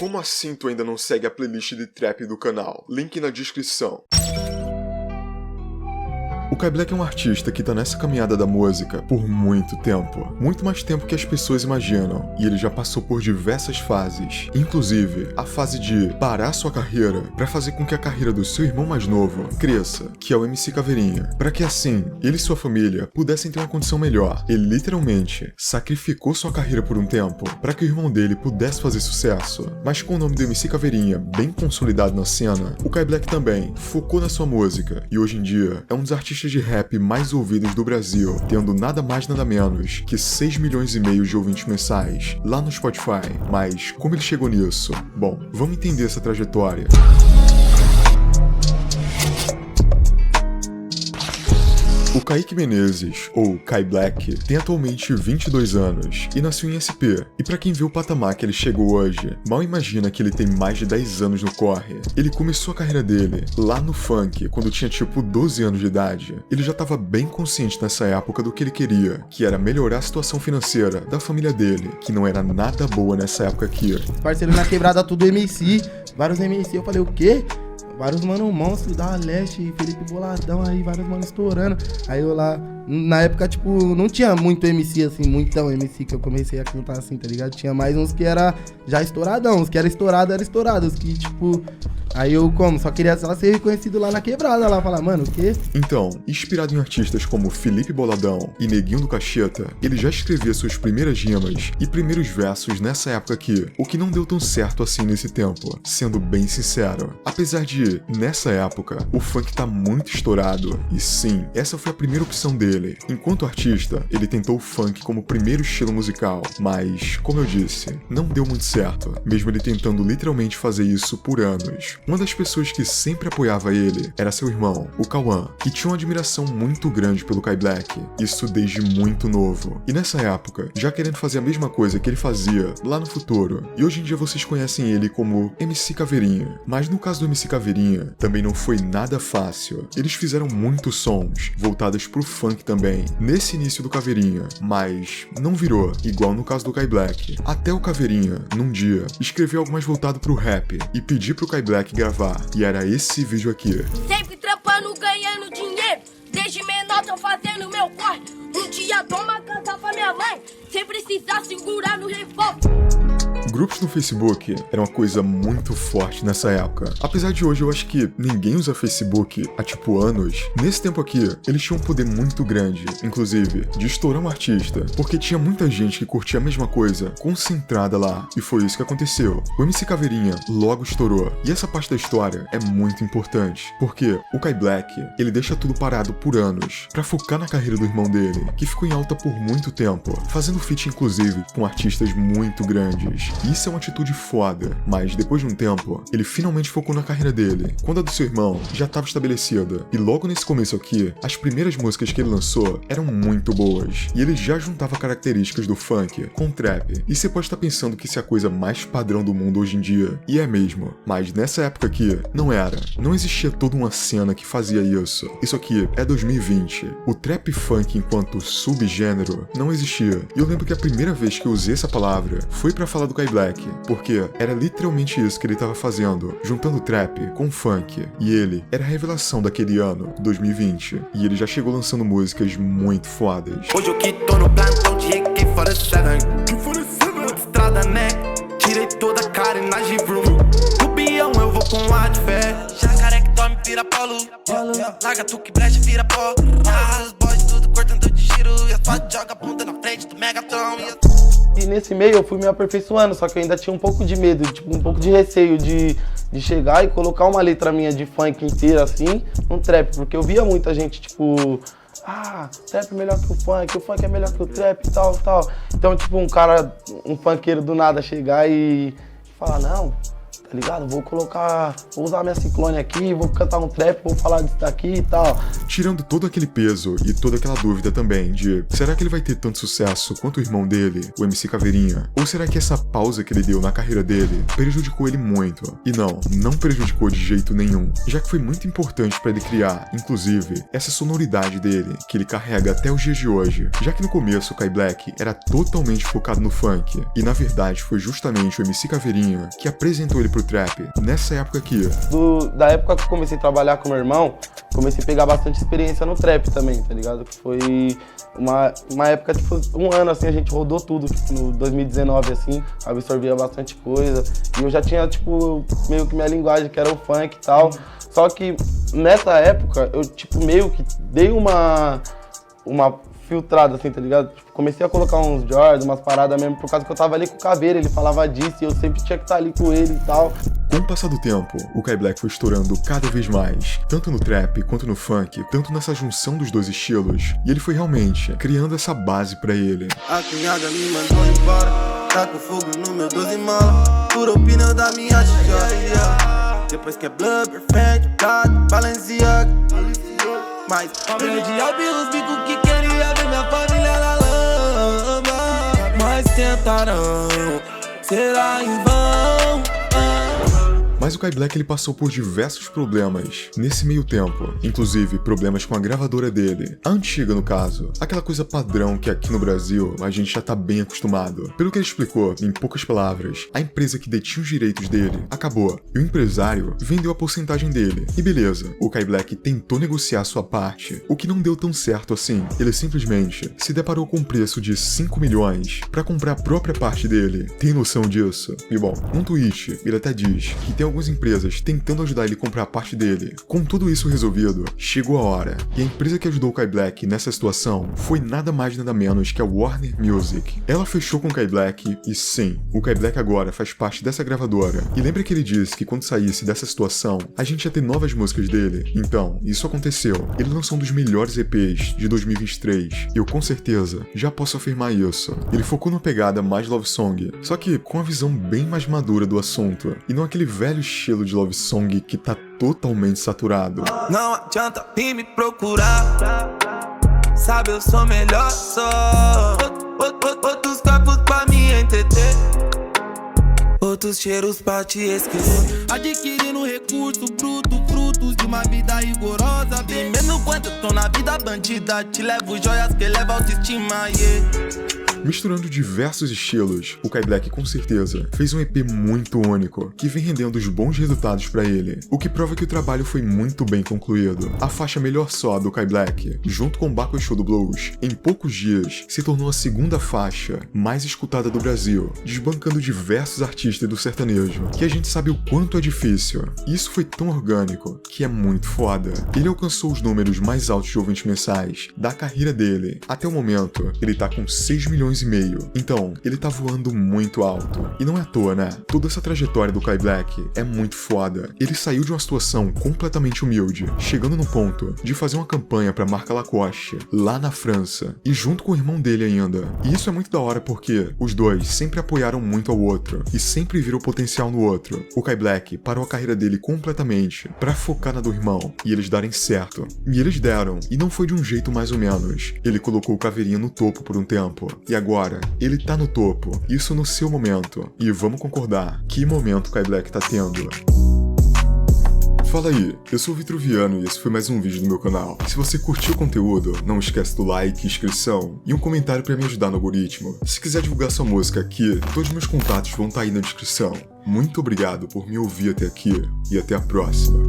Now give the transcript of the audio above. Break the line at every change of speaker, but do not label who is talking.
Como assim tu ainda não segue a playlist de trap do canal? Link na descrição. O Kai Black é um artista que tá nessa caminhada da música por muito tempo. Muito mais tempo que as pessoas imaginam. E ele já passou por diversas fases. Inclusive, a fase de parar sua carreira pra fazer com que a carreira do seu irmão mais novo cresça, que é o MC Caveirinha. Pra que assim, ele e sua família pudessem ter uma condição melhor. Ele literalmente sacrificou sua carreira por um tempo pra que o irmão dele pudesse fazer sucesso. Mas com o nome do MC Caveirinha bem consolidado na cena, o Kai Black também focou na sua música. E hoje em dia, é um dos artistas de rap mais ouvidos do Brasil, tendo nada mais nada menos que 6 milhões e meio de ouvintes mensais lá no Spotify. Mas como ele chegou nisso? Bom, vamos entender essa trajetória. O Kaique Menezes, ou Kai Black, tem atualmente 22 anos e nasceu em SP. E pra quem viu o patamar que ele chegou hoje, mal imagina que ele tem mais de 10 anos no corre. Ele começou a carreira dele lá no funk, quando tinha tipo 12 anos de idade. Ele já tava bem consciente nessa época do que ele queria, que era melhorar a situação financeira da família dele, que não era nada boa nessa época aqui.
Parceiro na quebrada, tudo MC, vários MC, eu falei, o quê? Vários mano monstros da Leste, Felipe Boladão aí, vários mano estourando. Aí eu lá, na época, tipo, não tinha muito MC assim, muitão MC que eu comecei a cantar assim, tá ligado? Tinha mais uns que era já estouradão, os que era estourado, os que, tipo... Aí eu, só queria só ser reconhecido lá na quebrada, lá, falar, mano, o quê?
Então, inspirado em artistas como Felipe Boladão e Neguinho do Cacheta, ele já escrevia suas primeiras rimas e primeiros versos nessa época aqui, o que não deu tão certo assim nesse tempo, sendo bem sincero. Apesar de, nessa época, o funk tá muito estourado, e sim, essa foi a primeira opção dele. Enquanto artista, ele tentou o funk como primeiro estilo musical, mas, como eu disse, não deu muito certo, mesmo ele tentando literalmente fazer isso por anos. Uma das pessoas que sempre apoiava ele era seu irmão, o Cauã, que tinha uma admiração muito grande pelo Kai Black, isso desde muito novo. E nessa época, já querendo fazer a mesma coisa que ele fazia lá no futuro, e hoje em dia vocês conhecem ele como MC Caveirinha. Mas no caso do MC Caveirinha, também não foi nada fácil. Eles fizeram muitos sons, voltados pro funk também, nesse início do Caveirinha, mas não virou, igual no caso do Kai Black. Até o Caveirinha, num dia, escreveu algo mais voltado pro rap, e pediu pro Kai Black gravar, e era esse vídeo aqui.
Sempre trampando, ganhando dinheiro, desde menor tô fazendo meu corre. Um dia toma casa pra minha mãe, sem precisar segurar no revólver.
Grupos no Facebook era uma coisa muito forte nessa época. Apesar de hoje eu acho que ninguém usa Facebook há tipo anos, nesse tempo aqui eles tinham um poder muito grande, inclusive de estourar um artista, porque tinha muita gente que curtia a mesma coisa, concentrada lá, e foi isso que aconteceu. O MC Caveirinha logo estourou, e essa parte da história é muito importante, porque o Kai Black, ele deixa tudo parado por anos, pra focar na carreira do irmão dele, que ficou em alta por muito tempo, fazendo feat inclusive com artistas muito grandes. Isso é uma atitude foda, mas depois de um tempo, ele finalmente focou na carreira dele, quando a do seu irmão já estava estabelecida. E logo nesse começo aqui, as primeiras músicas que ele lançou eram muito boas, e ele já juntava características do funk com trap. E você pode estar pensando que isso é a coisa mais padrão do mundo hoje em dia, e é mesmo, mas nessa época aqui, não era. Não existia toda uma cena que fazia isso. Isso aqui é 2020. O trap funk enquanto subgênero não existia. E eu lembro que a primeira vez que eu usei essa palavra foi pra falar do Kai Black, porque era literalmente isso que ele tava fazendo, juntando trap com funk, e ele era a revelação daquele ano, 2020, e ele já chegou lançando músicas muito fodas.
Hoje eu que tô no plantão de AK-47, estrada, né? Tirei toda a carenagem, vroom. Tubião, eu vou com ar de fé. Jacaré que dorme, vira polo. Larga tu que brecha, vira pó. As boys tudo cortando de giro. E as fotos joga a bunda na frente do Megatron.
E nesse meio eu fui me aperfeiçoando, só que eu ainda tinha um pouco de medo, tipo, um pouco de receio de chegar e colocar uma letra minha de funk inteira assim, num trap, porque eu via muita gente, tipo, trap é melhor que o funk é melhor que o trap e tal, tal. Então, tipo, um funkeiro do nada chegar e falar, não,
tá ligado? Vou usar minha Ciclone aqui, vou cantar um trap, vou falar disso daqui e tal.
Tirando todo aquele peso e toda aquela dúvida também de, será que ele vai ter tanto sucesso quanto o irmão dele, o MC Caveirinha? Ou será que essa pausa que ele deu na carreira dele prejudicou ele muito? E não prejudicou de jeito nenhum, já que foi muito importante pra ele criar, inclusive, essa sonoridade dele, que ele carrega até os dias de hoje, já que no começo o Kai Black era totalmente focado no funk, e na verdade foi justamente o MC Caveirinha que apresentou ele pro trap, nessa época aqui.
Da época que eu comecei a trabalhar com meu irmão, comecei a pegar bastante experiência no trap também, tá ligado? Que foi uma época, tipo, um ano assim, a gente rodou tudo, tipo, no 2019 assim, absorvia bastante coisa, e eu já tinha, tipo, meio que minha linguagem, que era o funk e tal, só que nessa época eu, tipo, meio que dei uma filtrada, assim, tá ligado? Tipo, comecei a colocar uns Jordan, umas paradas mesmo, por causa que eu tava ali com o Caveira, ele falava disso e eu sempre tinha que estar ali com ele e tal.
Com o passar do tempo, o Kai Black foi estourando cada vez mais, tanto no trap quanto no funk, tanto nessa junção dos dois estilos, e ele foi realmente criando essa base pra ele.
A cunhada me mandou embora, tá com fogo no meu 12 mala, furou o pneu da minha T-J. Depois que é Blood, Perfect, Prado, Balenciaga. Mas perdi os bicos que queria ver minha família na lama. Mas tentarão, será em vão.
Mas o Kai Black ele passou por diversos problemas nesse meio tempo, inclusive problemas com a gravadora dele, a antiga no caso, aquela coisa padrão que aqui no Brasil a gente já tá bem acostumado. Pelo que ele explicou, em poucas palavras, a empresa que detinha os direitos dele acabou, e o empresário vendeu a porcentagem dele. E beleza, o Kai Black tentou negociar sua parte, o que não deu tão certo assim. Ele simplesmente se deparou com um preço de 5 milhões pra comprar a própria parte dele. Tem noção disso? E bom, num tweet, ele até diz que tem algumas empresas tentando ajudar ele a comprar a parte dele. Com tudo isso resolvido, chegou a hora, e a empresa que ajudou o Kai Black nessa situação foi nada mais nada menos que a Warner Music. Ela fechou com o Kai Black e sim, o Kai Black agora faz parte dessa gravadora. E lembra que ele disse que quando saísse dessa situação, a gente ia ter novas músicas dele? Então, isso aconteceu. Ele lançou um dos melhores EPs de 2023, e eu com certeza já posso afirmar isso. Ele focou numa pegada mais love song, só que com a visão bem mais madura do assunto, e não aquele velho estilo de love song que tá totalmente saturado.
Não adianta vir me procurar, sabe eu sou melhor só. Outros corpos pra me entreter, outros cheiros pra te esquecer. Adquirindo recurso bruto, frutos de uma vida rigorosa. Bem menos quando eu tô na vida bandida, te levo joias que leva autoestima, yeah.
Misturando diversos estilos, o Kai Black com certeza fez um EP muito único, que vem rendendo os bons resultados pra ele, o que prova que o trabalho foi muito bem concluído. A faixa Melhor Só do Kai Black, junto com Baco Exu do Blues, em poucos dias se tornou a segunda faixa mais escutada do Brasil, desbancando diversos artistas do sertanejo, que a gente sabe o quanto é difícil. Isso foi tão orgânico que é muito foda. Ele alcançou os números mais altos de ouvintes mensais da carreira dele. Até o momento, ele tá com 6 milhões e meio. Então, ele tá voando muito alto. E não é à toa, né? Toda essa trajetória do Kai Black é muito foda. Ele saiu de uma situação completamente humilde, chegando no ponto de fazer uma campanha pra marca Lacoste, lá na França, e junto com o irmão dele ainda. E isso é muito da hora porque os dois sempre apoiaram muito ao outro, e sempre viram o potencial no outro. O Kai Black parou a carreira dele completamente pra focar na do irmão, e eles darem certo. E eles deram, e não foi de um jeito mais ou menos. Ele colocou o Caveirinha no topo por um tempo, e agora, ele tá no topo, isso no seu momento. E vamos concordar, que momento o Kai Black tá tendo. Fala aí, eu sou o Vitruviano e esse foi mais um vídeo no meu canal. Se você curtiu o conteúdo, não esquece do like, inscrição e um comentário pra me ajudar no algoritmo. Se quiser divulgar sua música aqui, todos os meus contatos vão estar aí na descrição. Muito obrigado por me ouvir até aqui e até a próxima.